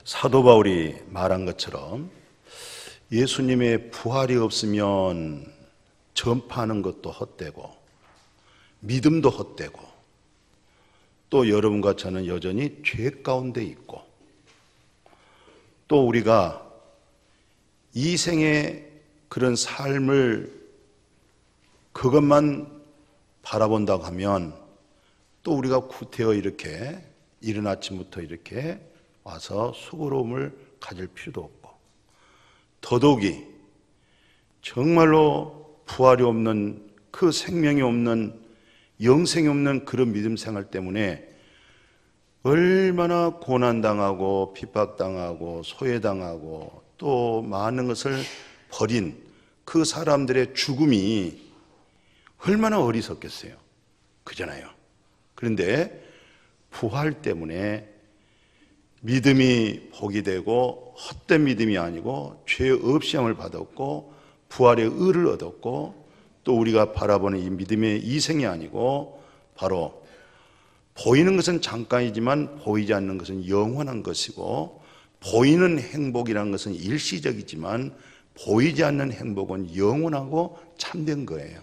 사도 바울이 말한 것처럼 예수님의 부활이 없으면 전파하는 것도 헛되고 믿음도 헛되고 또 여러분과 저는 여전히 죄 가운데 있고 또 우리가 이 생의 그런 삶을 그것만 바라본다고 하면 또 우리가 구태여 이렇게 이른 아침부터 이렇게 와서 수고로움을 가질 필요도 없고 더더욱이 정말로 부활이 없는 그 생명이 없는 영생이 없는 그런 믿음 생활 때문에 얼마나 고난당하고 핍박당하고 소외당하고 또 많은 것을 버린 그 사람들의 죽음이 얼마나 어리석겠어요. 그잖아요. 그런데 부활 때문에 믿음이 복이 되고 헛된 믿음이 아니고 죄 없이 함을 받았고 부활의 의를 얻었고 또 우리가 바라보는 이 믿음의 이생이 아니고 바로 보이는 것은 잠깐이지만 보이지 않는 것은 영원한 것이고 보이는 행복이라는 것은 일시적이지만 보이지 않는 행복은 영원하고 참된 거예요.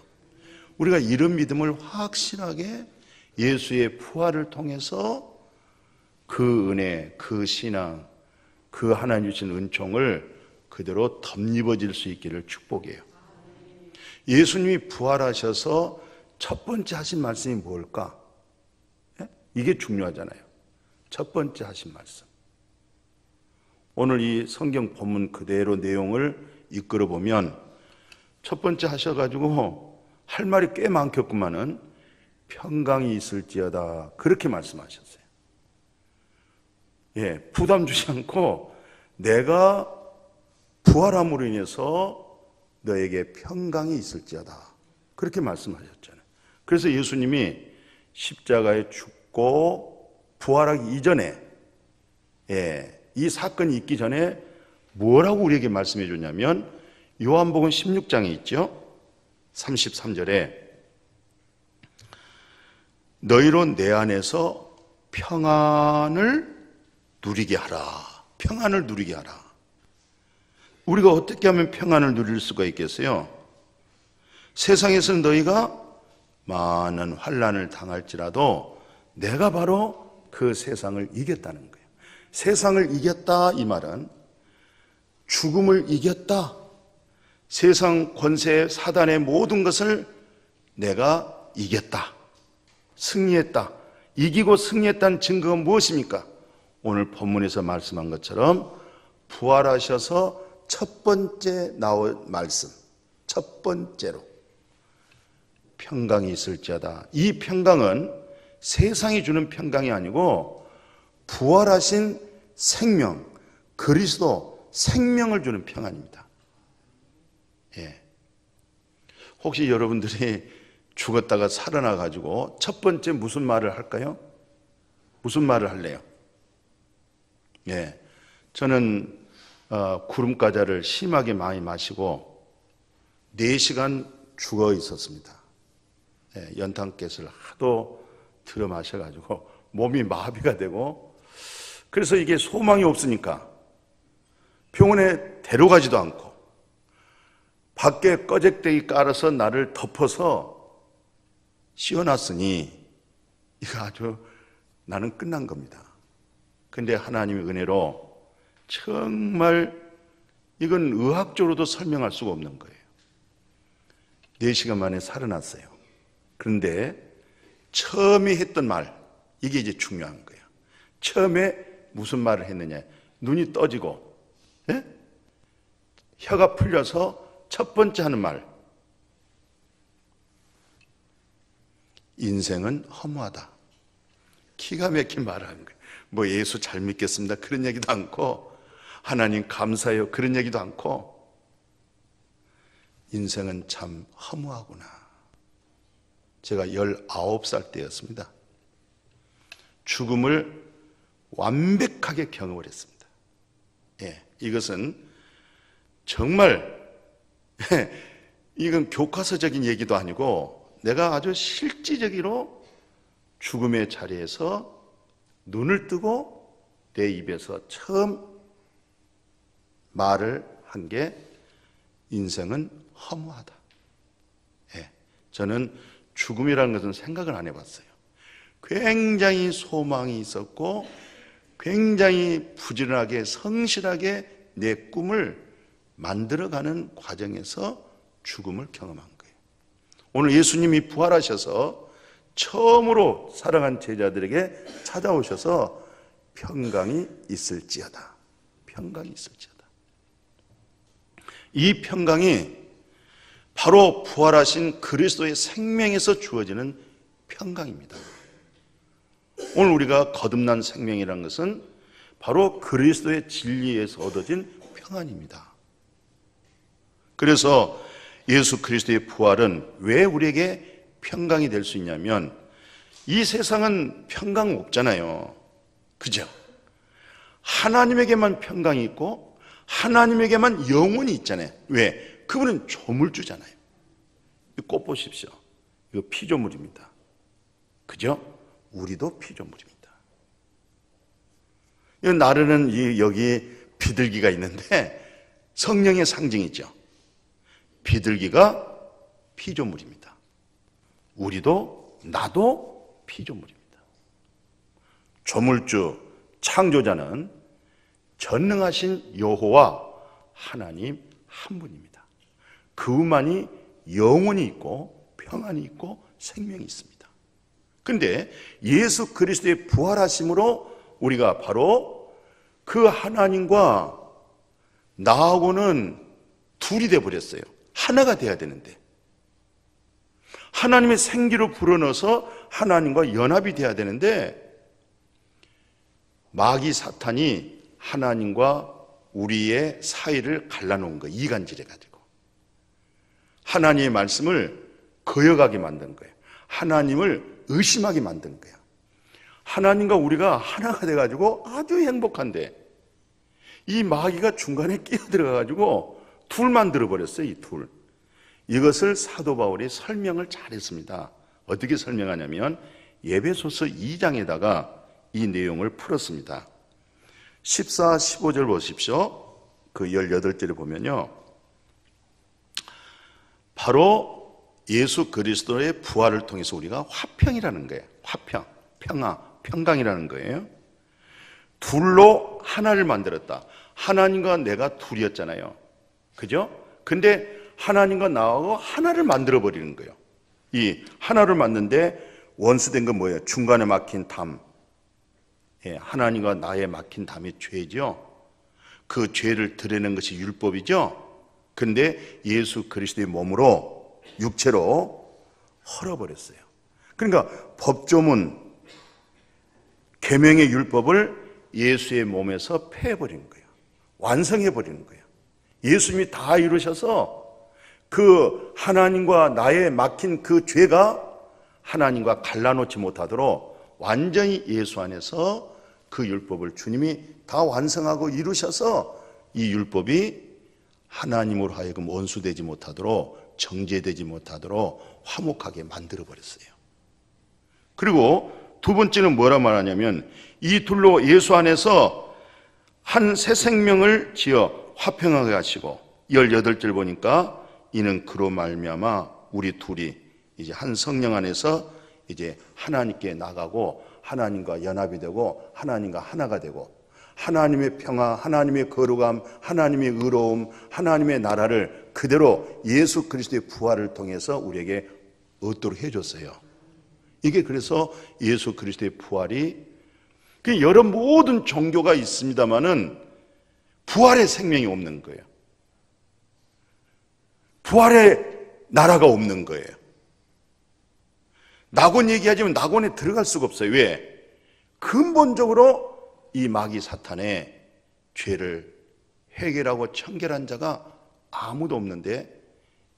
우리가 이런 믿음을 확실하게 예수의 부활을 통해서 그 은혜, 그 신앙, 그 하나님 주신 은총을 그대로 덧입어질 수 있기를 축복해요. 예수님이 부활하셔서 첫 번째 하신 말씀이 뭘까? 이게 중요하잖아요. 첫 번째 하신 말씀. 오늘 이 성경 본문 그대로 내용을 이끌어 보면 첫 번째 하셔가지고 할 말이 꽤 많겠구만은 평강이 있을지어다 그렇게 말씀하셨어요. 부담 주지 않고 내가 부활함으로 인해서 너에게 평강이 있을지어다 그렇게 말씀하셨잖아요. 그래서 예수님이 십자가에 죽고 부활하기 이전에 이 사건이 있기 전에 뭐라고 우리에게 말씀해 줬냐면 요한복음 16장에 있죠. 33절에 너희로 내 안에서 평안을 누리게 하라. 평안을 누리게 하라. 우리가 어떻게 하면 평안을 누릴 수가 있겠어요? 세상에서는 너희가 많은 환난을 당할지라도 내가 바로 그 세상을 이겼다는 거예요. 세상을 이겼다 이 말은 죽음을 이겼다. 세상 권세 사단의 모든 것을 내가 이겼다. 승리했다. 이기고 승리했다는 증거가 무엇입니까? 오늘 본문에서 말씀한 것처럼 부활하셔서 첫 번째 나온 말씀, 첫 번째로 평강이 있을지어다. 이 평강은 세상이 주는 평강이 아니고 부활하신 생명, 그리스도 생명을 주는 평안입니다. 혹시 여러분들이 죽었다가 살아나 가지고 첫 번째 무슨 말을 할까요? 무슨 말을 할래요? 저는 구름 과자를 심하게 많이 마시고 4시간 죽어 있었습니다. 연탄가스를 하도 들어 마셔가지고 몸이 마비가 되고 그래서 이게 소망이 없으니까 병원에 데려가지도 않고 밖에 꺼적대기 깔아서 나를 덮어서 씌워놨으니 이거 아주 나는 끝난 겁니다. 근데 하나님의 은혜로 정말 이건 의학적으로도 설명할 수가 없는 거예요. 4시간 만에 살아났어요. 그런데 처음에 했던 말, 이게 이제 중요한 거예요. 처음에 무슨 말을 했느냐. 눈이 떠지고 혀가 풀려서 첫 번째 하는 말, 인생은 허무하다. 기가 막힌 말을 하는 거예요. 뭐 예수 잘 믿겠습니다 그런 얘기도 않고 하나님 감사해요 그런 얘기도 않고 인생은 참 허무하구나. 제가 19살 때였습니다. 죽음을 완벽하게 경험을 했습니다. 이것은 정말 이건 교과서적인 얘기도 아니고 내가 아주 실질적으로 죽음의 자리에서 눈을 뜨고 내 입에서 처음 말을 한 게 인생은 허무하다. 예, 저는 죽음이라는 것은 생각을 안 해봤어요. 굉장히 소망이 있었고 굉장히 부지런하게 성실하게 내 꿈을 만들어가는 과정에서 죽음을 경험한 거예요. 오늘 예수님이 부활하셔서 처음으로 사랑한 제자들에게 찾아오셔서 평강이 있을지어다. 평강이 있을지어다. 이 평강이 바로 부활하신 그리스도의 생명에서 주어지는 평강입니다. 오늘 우리가 거듭난 생명이라는 것은 바로 그리스도의 진리에서 얻어진 평안입니다. 그래서 예수 그리스도의 부활은 왜 우리에게 평강이 될 수 있냐면 이 세상은 평강 없잖아요. 그죠? 하나님에게만 평강이 있고 하나님에게만 영원히 있잖아요. 왜? 그분은 조물주잖아요. 꽃 보십시오. 이거 피조물입니다. 그죠? 우리도 피조물입니다. 나르는 여기 비둘기가 있는데 성령의 상징이죠. 비둘기가 피조물입니다. 우리도 나도 피조물입니다. 조물주 창조자는 전능하신 여호와 하나님 한 분입니다. 그분만이 영원히 있고 평안이 있고 생명이 있습니다. 그런데 예수 그리스도의 부활하심으로 우리가 바로 그 하나님과 나하고는 둘이 되어버렸어요. 하나가 돼야 되는데 하나님의 생기로 불어넣어서 하나님과 연합이 돼야 되는데 마귀 사탄이 하나님과 우리의 사이를 갈라놓은 거예요. 이간질해가지고 하나님의 말씀을 거역하게 만든 거예요. 하나님을 의심하게 만든 거예요. 하나님과 우리가 하나가 돼가지고 아주 행복한데 이 마귀가 중간에 끼어들어가가지고 둘 만들어버렸어요. 이 둘. 이것을 사도 바울이 설명을 잘했습니다. 어떻게 설명하냐면 에베소서 2장에다가 이 내용을 풀었습니다. 14, 15절 보십시오. 그 18절에 보면요. 바로 예수 그리스도의 부활을 통해서 우리가 화평이라는 거예요. 화평, 평화, 평강이라는 거예요. 둘로 하나를 만들었다. 하나님과 내가 둘이었잖아요. 그죠? 근데 하나님과 나하고 하나를 만들어버리는 거예요. 이 하나를 만드는데 원수된 건 뭐예요? 중간에 막힌 담. 예, 하나님과 나의 막힌 담이 죄죠. 그 죄를 드러내는 것이 율법이죠. 근데 예수 그리스도의 몸으로 육체로 헐어버렸어요. 그러니까 법조문 계명의 율법을 예수의 몸에서 폐해버린 거예요. 완성해버리는 거예요. 예수님이 다 이루셔서 그 하나님과 나의 막힌 그 죄가 하나님과 갈라놓지 못하도록 완전히 예수 안에서 그 율법을 주님이 다 완성하고 이루셔서 이 율법이 하나님으로 하여금 원수되지 못하도록 정죄되지 못하도록 화목하게 만들어버렸어요. 그리고 두 번째는 뭐라 말하냐면 이 둘로 예수 안에서 한 새 생명을 지어 화평하게 하시고 18절 보니까 이는 그로 말미암아 우리 둘이 이제 한 성령 안에서 이제 하나님께 나가고 하나님과 연합이 되고 하나님과 하나가 되고 하나님의 평화, 하나님의 거룩함, 하나님의 의로움, 하나님의 나라를 그대로 예수 그리스도의 부활을 통해서 우리에게 얻도록 해줬어요. 이게 그래서 예수 그리스도의 부활이 여러 모든 종교가 있습니다마는 부활의 생명이 없는 거예요. 부활의 나라가 없는 거예요. 낙원 얘기하자면 낙원에 들어갈 수가 없어요. 왜? 근본적으로 이 마귀 사탄의 죄를 해결하고 청결한 자가 아무도 없는데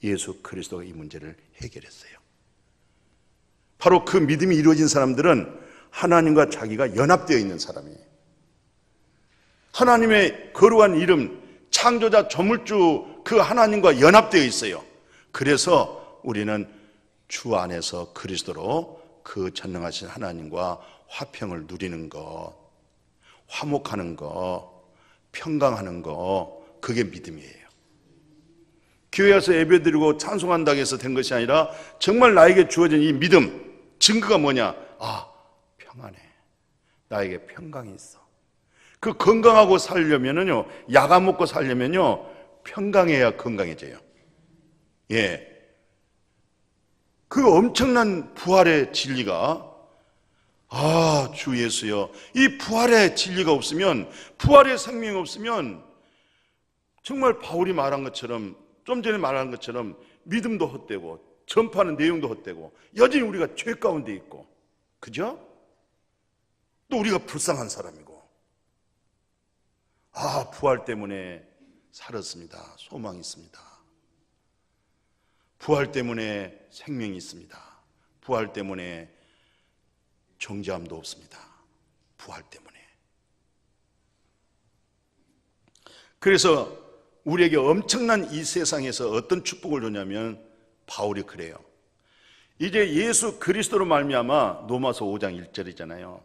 예수 그리스도가 이 문제를 해결했어요. 바로 그 믿음이 이루어진 사람들은 하나님과 자기가 연합되어 있는 사람이에요. 하나님의 거룩한 이름, 창조자 조물주 그 하나님과 연합되어 있어요. 그래서 우리는 주 안에서 그리스도로 그 전능하신 하나님과 화평을 누리는 것. 화목하는 거, 평강하는 거, 그게 믿음이에요. 교회 와서 예배드리고 찬송한다고 해서 된 것이 아니라 정말 나에게 주어진 이 믿음, 증거가 뭐냐? 아, 평안해. 나에게 평강이 있어. 그 건강하고 살려면은요, 약 안 먹고 살려면요, 평강해야 건강해져요. 예. 그 엄청난 부활의 진리가, 아, 주 예수여, 이 부활의 진리가 없으면, 부활의 생명이 없으면 정말 바울이 말한 것처럼, 좀 전에 말한 것처럼 믿음도 헛되고 전파하는 내용도 헛되고 여전히 우리가 죄 가운데 있고, 그죠? 또 우리가 불쌍한 사람이고, 아, 부활 때문에 살았습니다. 소망이 있습니다. 부활 때문에 생명이 있습니다. 부활 때문에 정죄함도 없습니다. 부활 때문에. 그래서 우리에게 엄청난 이 세상에서 어떤 축복을 주냐면 바울이 그래요. 이제 예수 그리스도로 말미암아, 로마서 5장 1절이잖아요.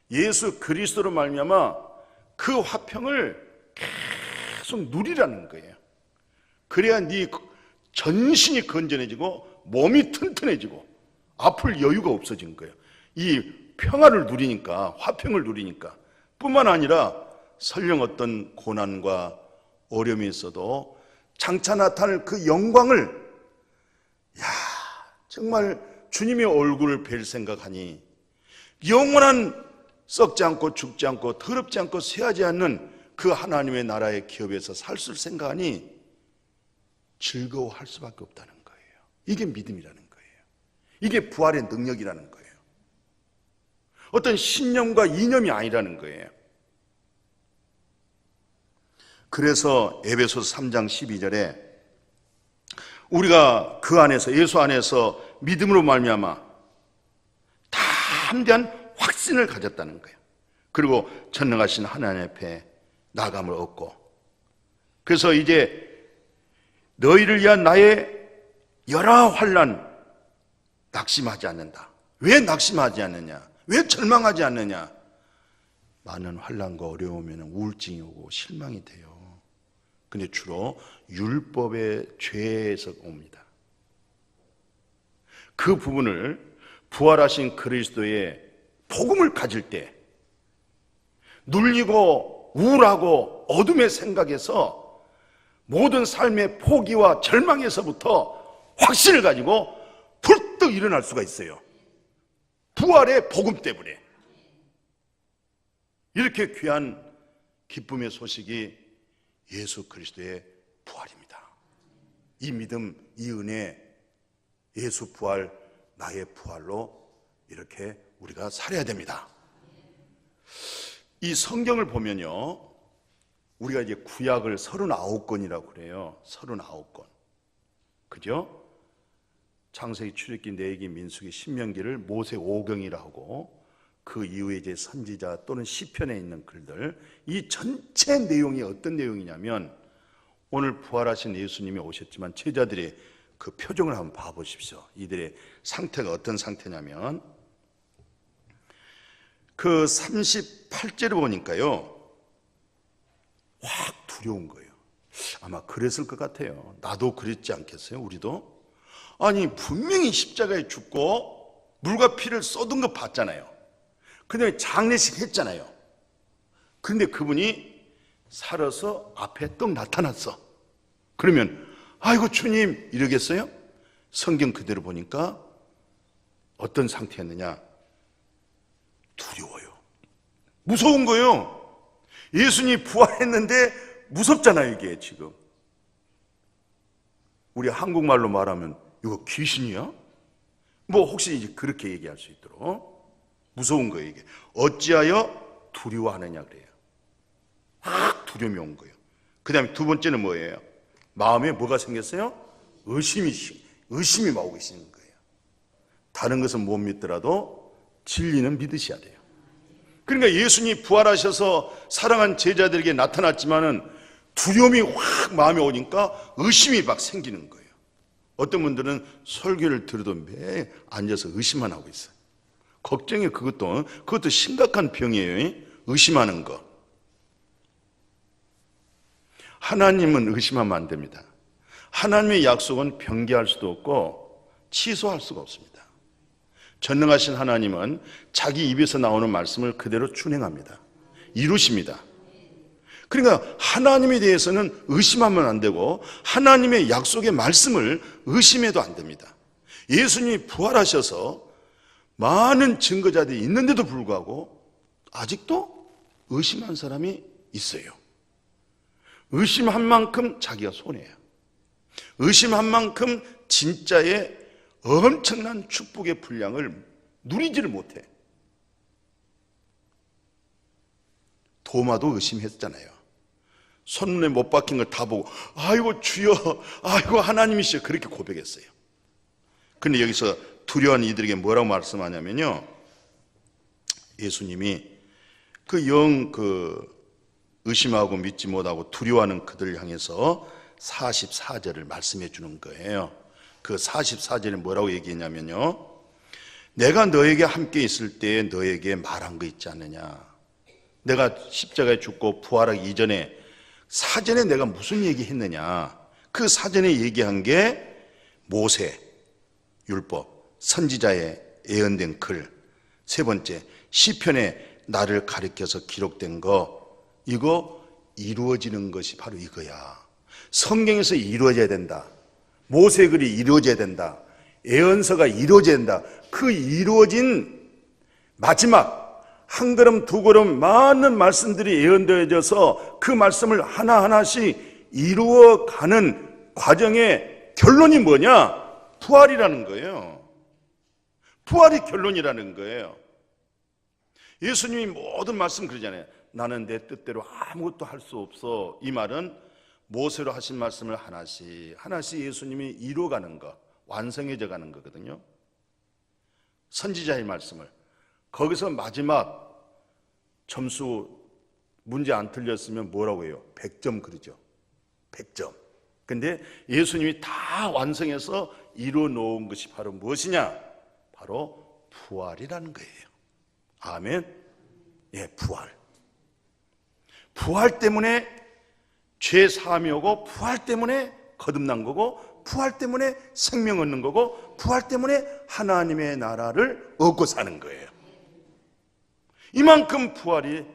예수 그리스도로 말미암아 그 화평을 계속 누리라는 거예요. 그래야 네 전신이 건전해지고 몸이 튼튼해지고 아플 여유가 없어진 거예요. 이 평화를 누리니까, 화평을 누리니까. 뿐만 아니라 설령 어떤 고난과 어려움이 있어도 장차 나타날 그 영광을, 야, 정말 주님의 얼굴을 뵐 생각하니, 영원한 썩지 않고 죽지 않고 더럽지 않고 쇠하지 않는 그 하나님의 나라의 기업에서 살 수 생각하니 즐거워할 수밖에 없다는 거예요. 이게 믿음이라는 거예요. 이게 부활의 능력이라는 거예요. 어떤 신념과 이념이 아니라는 거예요. 그래서 에베소서 3장 12절에 우리가 그 안에서, 예수 안에서 믿음으로 말미암아 담대한 확신을 가졌다는 거예요. 그리고 전능하신 하나님 앞에 나감을 얻고, 그래서 이제 너희를 위한 나의 여러 환난 낙심하지 않는다. 왜 낙심하지 않느냐? 왜 절망하지 않느냐? 많은 환난과 어려우면 우울증이 오고 실망이 돼요. 근데 주로 율법의 죄에서 옵니다. 그 부분을 부활하신 그리스도의 복음을 가질 때 눌리고 우울하고 어둠의 생각에서, 모든 삶의 포기와 절망에서부터 확신을 가지고 불떡 일어날 수가 있어요. 부활의 복음 때문에. 이렇게 귀한 기쁨의 소식이 예수 그리스도의 부활입니다. 이 믿음, 이 은혜, 예수 부활, 나의 부활로 이렇게 우리가 살아야 됩니다. 이 성경을 보면요, 우리가 이제 구약을 39권이라고 그래요. 39권. 그죠? 창세기, 출애굽기, 레위기, 민수기, 신명기를 모세 5경이라고 하고, 그 이후에 이제 선지자 또는 시편에 있는 글들, 이 전체 내용이 어떤 내용이냐면, 오늘 부활하신 예수님이 오셨지만 제자들의 그 표정을 한번 봐보십시오. 이들의 상태가 어떤 상태냐면, 그 38절을 보니까요, 확 두려운 거예요. 아마 그랬을 것 같아요. 나도 그랬지 않겠어요? 우리도? 아니, 분명히 십자가에 죽고 물과 피를 쏟은 거 봤잖아요. 그다음에 장례식 했잖아요. 그런데 그분이 살아서 앞에 떡 나타났어. 그러면 아이고 주님 이러겠어요? 성경 그대로 보니까 어떤 상태였느냐? 두려워요. 무서운 거예요. 예수님이 부활했는데 무섭잖아요, 이게 지금. 우리 한국말로 말하면 이거 귀신이야? 뭐 혹시 이제 그렇게 얘기할 수 있도록 무서운 거예요, 이게. 어찌하여 두려워하느냐 그래요. 확 두려움이 온 거예요. 그 다음에 두 번째는 뭐예요? 마음에 뭐가 생겼어요? 의심이 막 오기 시작한 거예요. 다른 것은 못 믿더라도 진리는 믿으셔야 돼요. 그러니까 예수님이 부활하셔서 사랑한 제자들에게 나타났지만은 두려움이 확 마음에 오니까 의심이 막 생기는 거예요. 어떤 분들은 설교를 들어도 매일 앉아서 의심만 하고 있어요. 걱정이 그것도 심각한 병이에요. 의심하는 거. 하나님은 의심하면 안 됩니다. 하나님의 약속은 변개할 수도 없고 취소할 수가 없습니다. 전능하신 하나님은 자기 입에서 나오는 말씀을 그대로 준행합니다. 이루십니다. 그러니까 하나님에 대해서는 의심하면 안 되고 하나님의 약속의 말씀을 의심해도 안 됩니다. 예수님이 부활하셔서 많은 증거자들이 있는데도 불구하고 아직도 의심한 사람이 있어요. 의심한 만큼 자기가 손해야. 의심한 만큼 진짜의 엄청난 축복의 분량을 누리지를 못해. 도마도 의심했잖아요. 손에 못 박힌 걸 다 보고 아이고 주여, 아이고 하나님이시여, 그렇게 고백했어요. 근데 여기서 두려운 이들에게 뭐라고 말씀하냐면요, 예수님이 의심하고 믿지 못하고 두려워하는 그들을 향해서 44절을 말씀해 주는 거예요. 그 44절에 뭐라고 얘기했냐면요, 내가 너에게 함께 있을 때에 너에게 말한 거 있지 않느냐. 내가 십자가에 죽고 부활하기 이전에 사전에 내가 무슨 얘기했느냐. 그 사전에 얘기한 게 모세 율법, 선지자의 예언된 글, 세 번째 시편에 나를 가리켜서 기록된 거, 이거 이루어지는 것이 바로 이거야. 성경에서 이루어져야 된다. 모세글이 이루어져야 된다. 예언서가 이루어져야 된다. 그 이루어진 마지막 한 걸음 두 걸음 많은 말씀들이 예언되어져서 그 말씀을 하나하나씩 이루어가는 과정의 결론이 뭐냐? 부활이라는 거예요. 부활이 결론이라는 거예요. 예수님이 모든 말씀 그러잖아요. 나는 내 뜻대로 아무것도 할 수 없어. 이 말은 모세로 하신 말씀을 하나씩 하나씩 예수님이 이루어가는 거, 완성해져 가는 거거든요. 선지자의 말씀을 거기서 마지막 점수 문제 안 틀렸으면 뭐라고 해요? 100점 그러죠. 100점. 근데 예수님이 다 완성해서 이루어 놓은 것이 바로 무엇이냐? 바로 부활이라는 거예요. 아멘. 예, 부활. 부활 때문에 죄 사함이 오고, 부활 때문에 거듭난 거고, 부활 때문에 생명 얻는 거고, 부활 때문에 하나님의 나라를 얻고 사는 거예요. 이만큼 부활이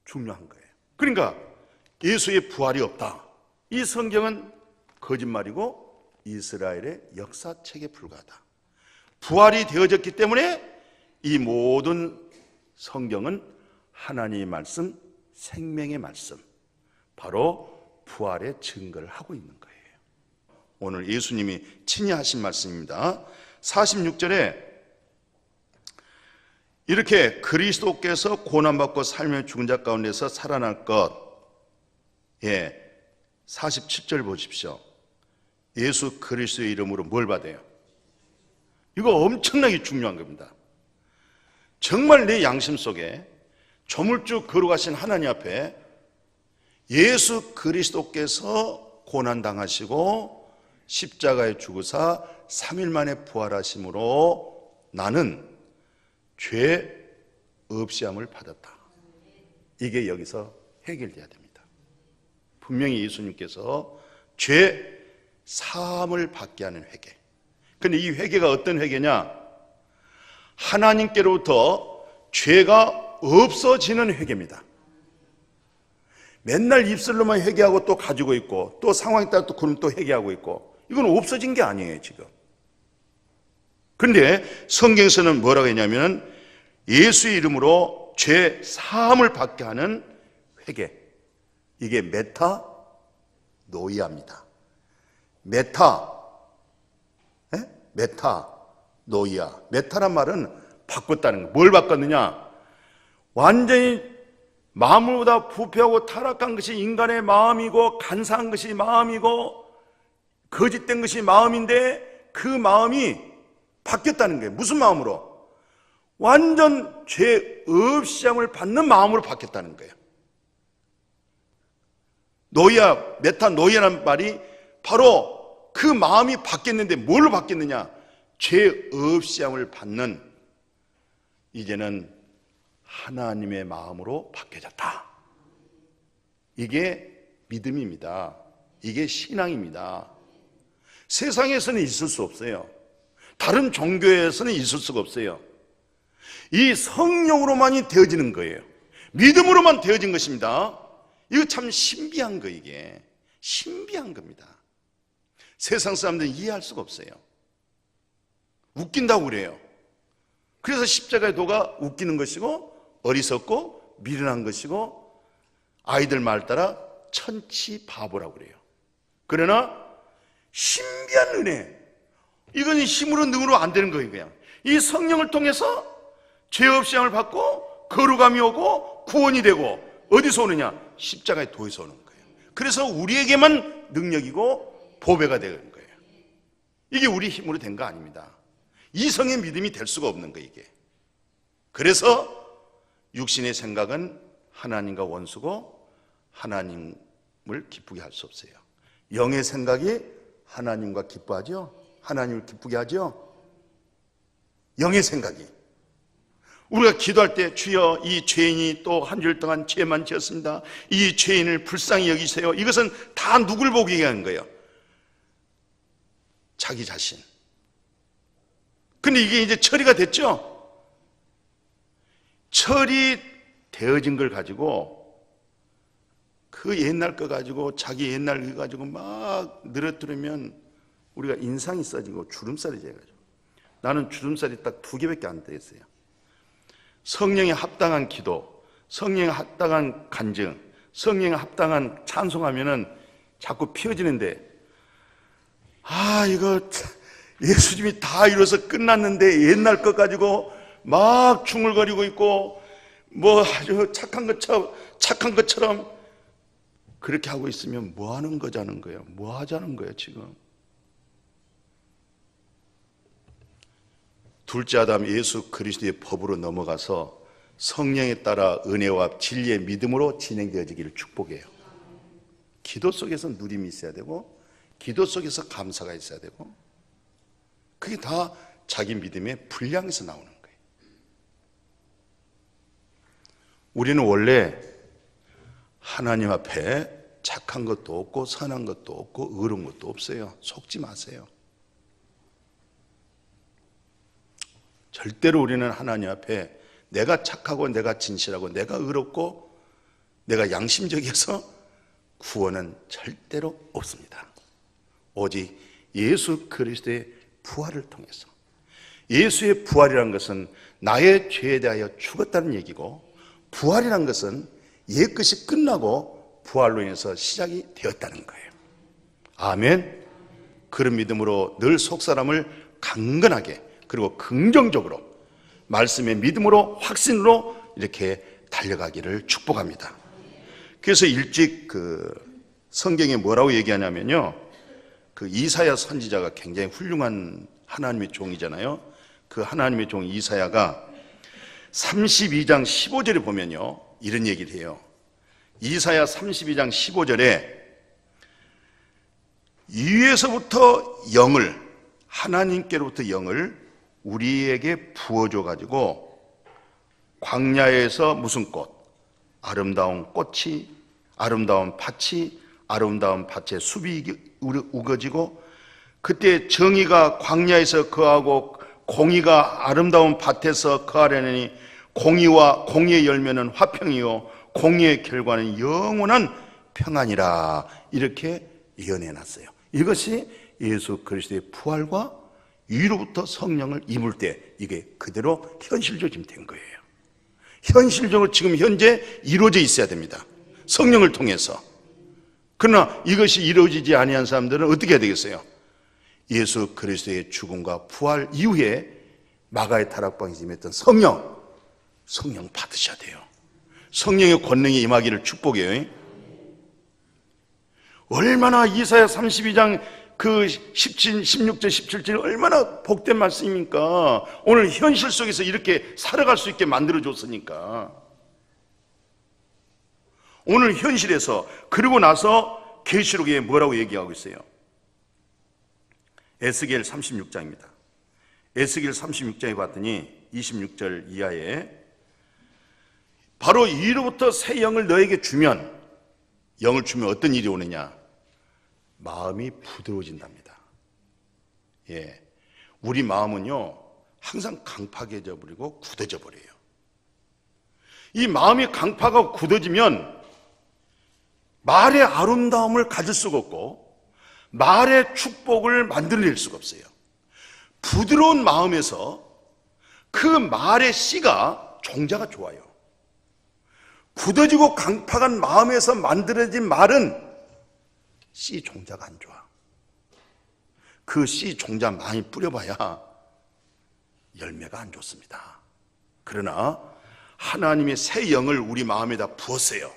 중요한 거예요. 그러니까 예수의 부활이 없다, 이 성경은 거짓말이고 이스라엘의 역사책에 불과하다. 부활이 되어졌기 때문에 이 모든 성경은 하나님의 말씀, 생명의 말씀, 바로 부활의 증거를 하고 있는 거예요. 오늘 예수님이 친히 하신 말씀입니다. 46절에 이렇게 그리스도께서 고난받고 살며 죽은 자 가운데서 살아날 것. 예, 47절 보십시오. 예수 그리스도의 이름으로 뭘 받아요? 이거 엄청나게 중요한 겁니다. 정말 내 양심 속에 조물주 걸어가신 하나님 앞에 예수 그리스도께서 고난당하시고 십자가에 죽으사 3일 만에 부활하심으로 나는 죄 없이함을 받았다. 이게 여기서 해결돼야 됩니다. 분명히 예수님께서 죄 사함을 받게 하는 회개. 근데 이 회개가 어떤 회개냐? 하나님께로부터 죄가 없어지는 회개입니다. 맨날 입술로만 회개하고 또 가지고 있고, 또 상황에 따라 또 회개하고 있고, 이건 없어진 게 아니에요 지금. 그런데 성경에서는 뭐라고 했냐면 예수의 이름으로 죄 사함을 받게 하는 회개, 이게 메타노이아입니다. 메타노이아. 메타란 말은 바꿨다는 거예요. 뭘 바꿨느냐? 완전히 마음보다 부패하고 타락한 것이 인간의 마음이고, 간사한 것이 마음이고, 거짓된 것이 마음인데 그 마음이 바뀌었다는 거예요. 무슨 마음으로? 완전 죄 없이 함을 받는 마음으로 바뀌었다는 거예요. 노이아, 메타노이아라는 말이 바로 그 마음이 바뀌었는데 뭘로 바뀌었느냐? 죄 없이 함을 받는, 이제는 하나님의 마음으로 바뀌어졌다. 이게 믿음입니다. 이게 신앙입니다. 세상에서는 있을 수 없어요. 다른 종교에서는 있을 수가 없어요. 이 성령으로만이 되어지는 거예요. 믿음으로만 되어진 것입니다. 이거 참 신비한 거, 이게 신비한 겁니다. 세상 사람들은 이해할 수가 없어요. 웃긴다고 그래요. 그래서 십자가의 도가 웃기는 것이고 어리석고 미련한 것이고 아이들 말 따라 천치 바보라고 그래요. 그러나 신비한 은혜, 이건 힘으로 능으로 안 되는 거예요. 그냥 이 성령을 통해서 죄 없이 함을 받고 거룩함이 오고 구원이 되고, 어디서 오느냐? 십자가의 도에서 오는 거예요. 그래서 우리에게만 능력이고 보배가 되는 거예요. 이게 우리 힘으로 된 거 아닙니다. 이성의 믿음이 될 수가 없는 거예요, 이게. 그래서 육신의 생각은 하나님과 원수고 하나님을 기쁘게 할 수 없어요. 영의 생각이 하나님과 기뻐하죠. 하나님을 기쁘게 하죠. 영의 생각이. 우리가 기도할 때 주여 이 죄인이 또 한 주일 동안 죄만 지었습니다. 이 죄인을 불쌍히 여기세요. 이것은 다 누굴 보기 위한 거예요? 자기 자신. 근데 이게 이제 처리가 됐죠? 처리되어진 걸 가지고 그 옛날 거 가지고 자기 옛날 거 가지고 막 늘어뜨리면 우리가 인상이 써지고 주름살이 져가지고, 나는 주름살이 딱 2개밖에 안 되겠어요. 성령에 합당한 기도, 성령에 합당한 간증, 성령에 합당한 찬송하면은 자꾸 피어지는데, 이거 예수님이 다 이뤄서 끝났는데 옛날 것 가지고 막 중얼거리고 있고 뭐 아주 착한 것처럼 그렇게 하고 있으면 뭐 하는 거자는 거예요? 뭐 하자는 거예요, 지금? 둘째 아담 예수 그리스도의 법으로 넘어가서 성령에 따라 은혜와 진리의 믿음으로 진행되어지기를 축복해요. 기도 속에서 누림이 있어야 되고, 기도 속에서 감사가 있어야 되고, 그게 다 자기 믿음의 분량에서 나오는 거예요. 우리는 원래 하나님 앞에 착한 것도 없고 선한 것도 없고 의로운 것도 없어요. 속지 마세요. 절대로 우리는 하나님 앞에 내가 착하고 내가 진실하고 내가 의롭고 내가 양심적이어서 구원은 절대로 없습니다. 오직 예수 그리스도의 부활을 통해서. 예수의 부활이라는 것은 나의 죄에 대하여 죽었다는 얘기고, 부활이라는 것은 옛것이 끝나고 부활로 인해서 시작이 되었다는 거예요. 아멘. 그런 믿음으로 늘 속사람을 강건하게 그리고 긍정적으로 말씀의 믿음으로 확신으로 이렇게 달려가기를 축복합니다. 그래서 일찍 성경에 뭐라고 얘기하냐면요, 이사야 선지자가 굉장히 훌륭한 하나님의 종이잖아요. 그 하나님의 종 이사야가 32장 15절에 보면요, 이런 얘기를 해요. 이사야 32장 15절에 위에서부터 영을, 하나님께로부터 영을 우리에게 부어줘 가지고 광야에서 무슨 꽃? 아름다운 꽃이, 아름다운 밭이, 아름다운 밭에 숲이 우거지고, 그때 정의가 광야에서 거하고 공의가 아름다운 밭에서 거하려니 공의와 공의의 열매는 화평이요 공의의 결과는 영원한 평안이라, 이렇게 예언해놨어요. 이것이 예수 그리스도의 부활과 위로부터 성령을 입을 때 이게 그대로 현실적으로 지금 된 거예요. 현실적으로 지금 현재 이루어져 있어야 됩니다. 성령을 통해서. 그러나 이것이 이루어지지 아니한 사람들은 어떻게 해야 되겠어요? 예수 그리스도의 죽음과 부활 이후에 마가의 타락방에서 임했던 성령 받으셔야 돼요. 성령의 권능이 임하기를 축복해요. 얼마나 이사야 32장 16절 17절 얼마나 복된 말씀입니까? 오늘 현실 속에서 이렇게 살아갈 수 있게 만들어줬으니까. 오늘 현실에서, 그리고 나서 계시록에 뭐라고 얘기하고 있어요? 에스겔 36장입니다. 에스겔 36장에 봤더니 26절 이하에 바로 이로부터 새 영을 너에게 주면 영을 주면 어떤 일이 오느냐? 마음이 부드러워진답니다. 예, 우리 마음은요 항상 강팍해져 버리고 굳어져 버려요. 이 마음이 강팍하고 굳어지면 말의 아름다움을 가질 수가 없고 말의 축복을 만들어낼 수가 없어요. 부드러운 마음에서 그 말의 씨가 종자가 좋아요. 굳어지고 강팍한 마음에서 만들어진 말은 씨 종자가 안 좋아. 그 씨 종자 많이 뿌려봐야 열매가 안 좋습니다. 그러나 하나님의 새 영을 우리 마음에다 부었어요.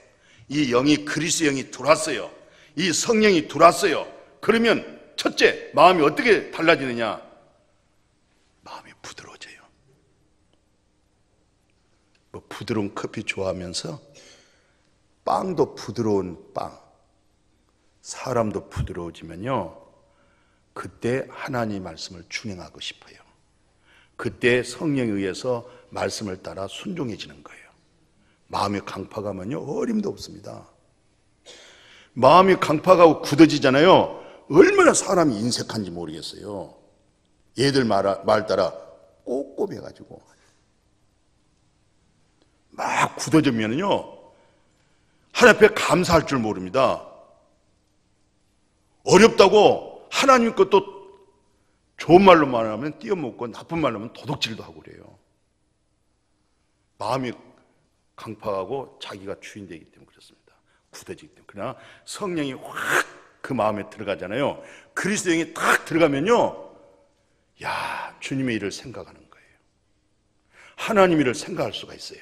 이 영이 그리스도 영이 들어왔어요. 이 성령이 들어왔어요. 그러면 첫째, 마음이 어떻게 달라지느냐? 마음이 부드러워져요. 뭐 부드러운 커피 좋아하면서 빵도 부드러운 빵, 사람도 부드러워지면요 그때 하나님 말씀을 준행하고 싶어요. 그때 성령에 의해서 말씀을 따라 순종해지는 거예요. 마음이 강팍하면요 어림도 없습니다. 마음이 강팍하고 굳어지잖아요. 얼마나 사람이 인색한지 모르겠어요. 얘들 말 따라 꼼꼼해가지고 막 굳어지면요 하나님 앞에 감사할 줄 모릅니다. 어렵다고 하나님 것도 좋은 말로만 하면 띄어먹고 나쁜 말로 하면 도둑질도 하고 그래요. 마음이 강팍하고 자기가 주인되기 때문에 그렇습니다. 굳어지기 때문에. 그러나 성령이 확 그 마음에 들어가잖아요. 그리스도 영이 딱 들어가면요 야 주님의 일을 생각하는 거예요. 하나님 일을 생각할 수가 있어요.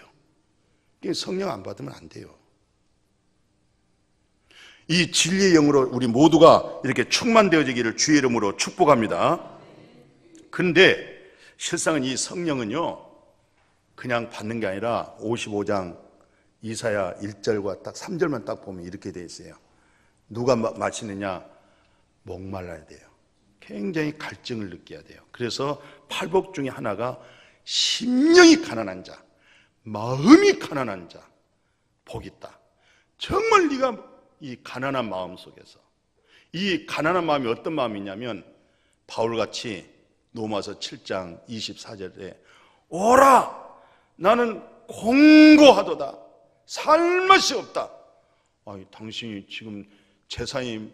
성령 안 받으면 안 돼요. 이 진리의 영으로 우리 모두가 이렇게 충만되어지기를 주의 이름으로 축복합니다. 그런데 실상은 이 성령은요 그냥 받는 게 아니라 55장 이사야 1절과 딱 3절만 딱 보면 이렇게 되어 있어요. 누가 마시느냐? 목말라야 돼요. 굉장히 갈증을 느껴야 돼요. 그래서 팔복 중에 하나가 심령이 가난한 자, 마음이 가난한 자 복 있다. 정말 네가 이 가난한 마음 속에서, 이 가난한 마음이 어떤 마음이냐면 바울같이 로마서 7장 24절에 오라 나는 공고하도다 살맛이 없다. 아니, 당신이 지금 재산이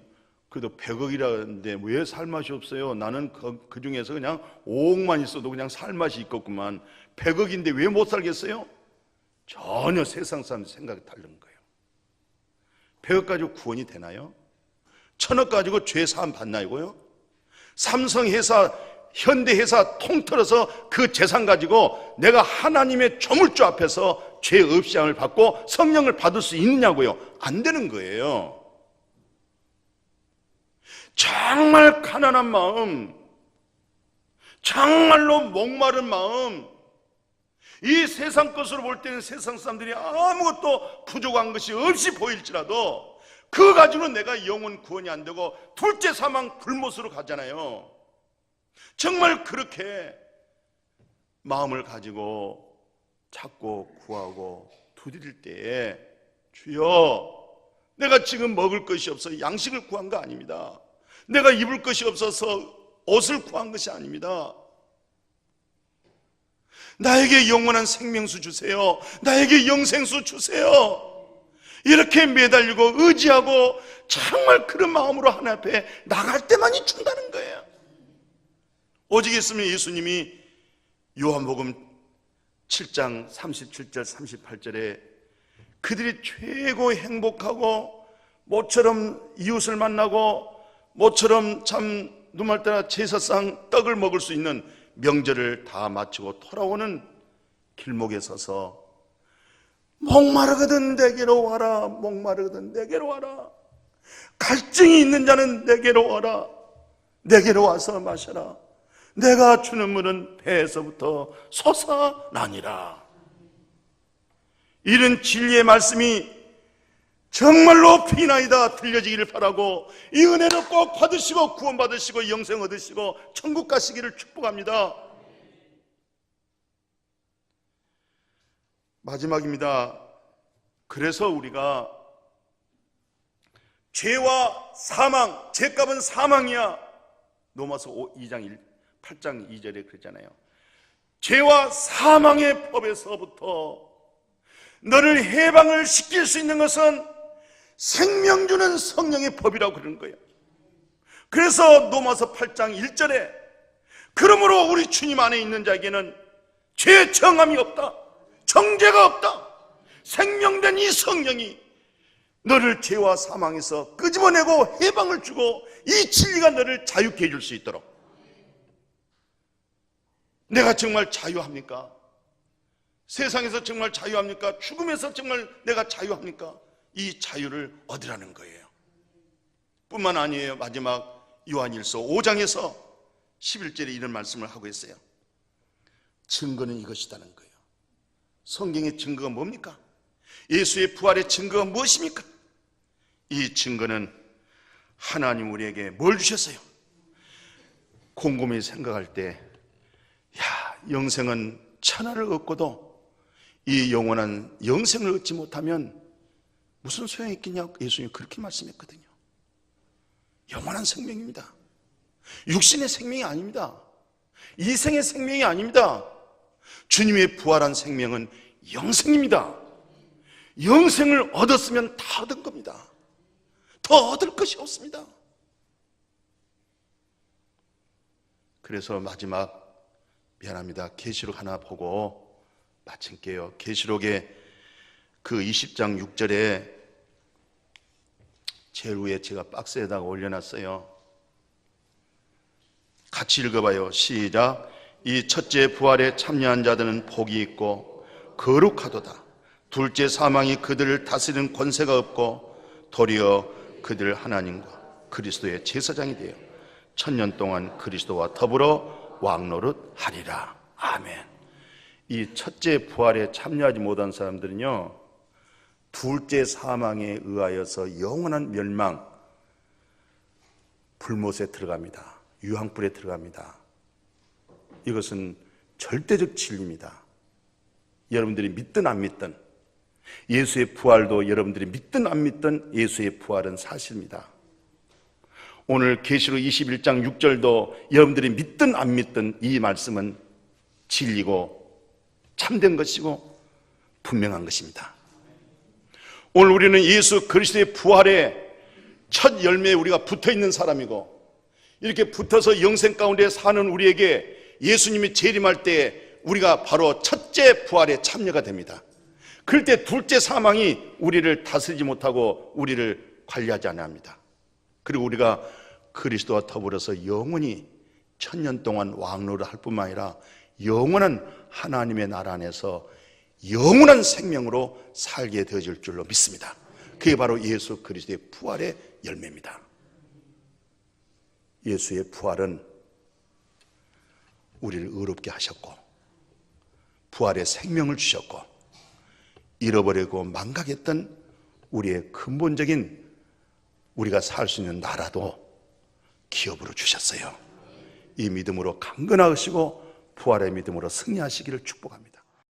그래도 100억이라는데 왜 살맛이 없어요? 나는 그 중에서 그냥 5억만 있어도 그냥 살맛이 있겠구만. 100억인데 왜 못 살겠어요? 전혀 세상 사람 생각이 다른 거예요. 100억 가지고 구원이 되나요? 1000억 가지고 죄 사함 받나요고요? 삼성회사, 현대회사 통틀어서 그 재산 가지고 내가 하나님의 조물주 앞에서 죄 없이 함을 받고 성령을 받을 수 있느냐고요? 안 되는 거예요. 정말 가난한 마음, 정말로 목마른 마음, 이 세상 것으로 볼 때는 세상 사람들이 아무것도 부족한 것이 없이 보일지라도 그거 가지고는 내가 영혼 구원이 안 되고 둘째 사망 불못으로 가잖아요. 정말 그렇게 마음을 가지고 찾고 구하고 두드릴 때에 주여 내가 지금 먹을 것이 없어 양식을 구한 거 아닙니다. 내가 입을 것이 없어서 옷을 구한 것이 아닙니다. 나에게 영원한 생명수 주세요. 나에게 영생수 주세요. 이렇게 매달리고 의지하고 정말 그런 마음으로 하나님 앞에 나갈 때만이 준다는 거예요. 오직 있으면 예수님이 요한복음 7장 37절 38절에 그들이 최고 행복하고 모처럼 이웃을 만나고 모처럼 참 눈말 따라 제사상 떡을 먹을 수 있는 명절을 다 마치고 돌아오는 길목에 서서 목마르거든 내게로 와라, 목마르거든 내게로 와라, 갈증이 있는 자는 내게로 와라, 내게로 와서 마셔라, 내가 주는 물은 배에서부터 솟아나니라. 이런 진리의 말씀이 정말로 피나이다 들려지기를 바라고 이 은혜를 꼭 받으시고 구원 받으시고 영생 얻으시고 천국 가시기를 축복합니다. 마지막입니다. 그래서 우리가 죄와 사망, 죄값은 사망이야. 로마서 8장 2절에 그랬잖아요. 죄와 사망의 법에서부터 너를 해방을 시킬 수 있는 것은 생명 주는 성령의 법이라고 그러는 거예요. 그래서 로마서 8장 1절에 그러므로 우리 주님 안에 있는 자에게는 죄 정함이 없다, 정죄가 없다. 생명된 이 성령이 너를 죄와 사망에서 끄집어내고 해방을 주고 이 진리가 너를 자유케 해줄 수 있도록. 내가 정말 자유합니까? 세상에서 정말 자유합니까? 죽음에서 정말 내가 자유합니까? 이 자유를 얻으라는 거예요. 뿐만 아니에요. 마지막 요한일서 5장에서 11절에 이런 말씀을 하고 있어요. 증거는 이것이다는 거예요. 성경의 증거가 뭡니까? 예수의 부활의 증거가 무엇입니까? 이 증거는 하나님 우리에게 뭘 주셨어요? 곰곰이 생각할 때, 영생은 천하를 얻고도 이 영원한 영생을 얻지 못하면 무슨 소용이 있겠냐고 예수님이 그렇게 말씀했거든요. 영원한 생명입니다. 육신의 생명이 아닙니다. 이생의 생명이 아닙니다. 주님의 부활한 생명은 영생입니다. 영생을 얻었으면 다 얻은 겁니다. 더 얻을 것이 없습니다. 그래서 마지막 미안합니다. 계시록 하나 보고 마칠게요. 계시록의 그 20장 6절에 제일 위에 제가 박스에다가 올려놨어요. 같이 읽어봐요. 시작. 이 첫째 부활에 참여한 자들은 복이 있고 거룩하도다. 둘째 사망이 그들을 다스리는 권세가 없고 도리어 그들 하나님과 그리스도의 제사장이 되어 천년 동안 그리스도와 더불어 왕노릇하리라. 아멘. 이 첫째 부활에 참여하지 못한 사람들은요, 둘째 사망에 의하여서 영원한 멸망, 불못에 들어갑니다. 유황불에 들어갑니다. 이것은 절대적 진리입니다. 여러분들이 믿든 안 믿든, 예수의 부활도 여러분들이 믿든 안 믿든 예수의 부활은 사실입니다. 오늘 계시록 21장 6절도 여러분들이 믿든 안 믿든 이 말씀은 진리고 참된 것이고 분명한 것입니다. 오늘 우리는 예수 그리스도의 부활의 첫 열매에 우리가 붙어있는 사람이고, 이렇게 붙어서 영생 가운데 사는 우리에게 예수님이 재림할 때 우리가 바로 첫째 부활에 참여가 됩니다. 그럴 때 둘째 사망이 우리를 다스리지 못하고 우리를 관리하지 않습니다. 그리고 우리가 그리스도와 더불어서 영원히 천년 동안 왕노를 할 뿐만 아니라 영원한 하나님의 나라 안에서 영원한 생명으로 살게 되어질 줄로 믿습니다. 그게 바로 예수 그리스도의 부활의 열매입니다. 예수의 부활은 우리를 의롭게 하셨고, 부활의 생명을 주셨고, 잃어버리고 망각했던 우리의 근본적인 우리가 살 수 있는 나라도 기업으로 주셨어요. 이 믿음으로 강건하시고 부활의 믿음으로 승리하시기를 축복합니다.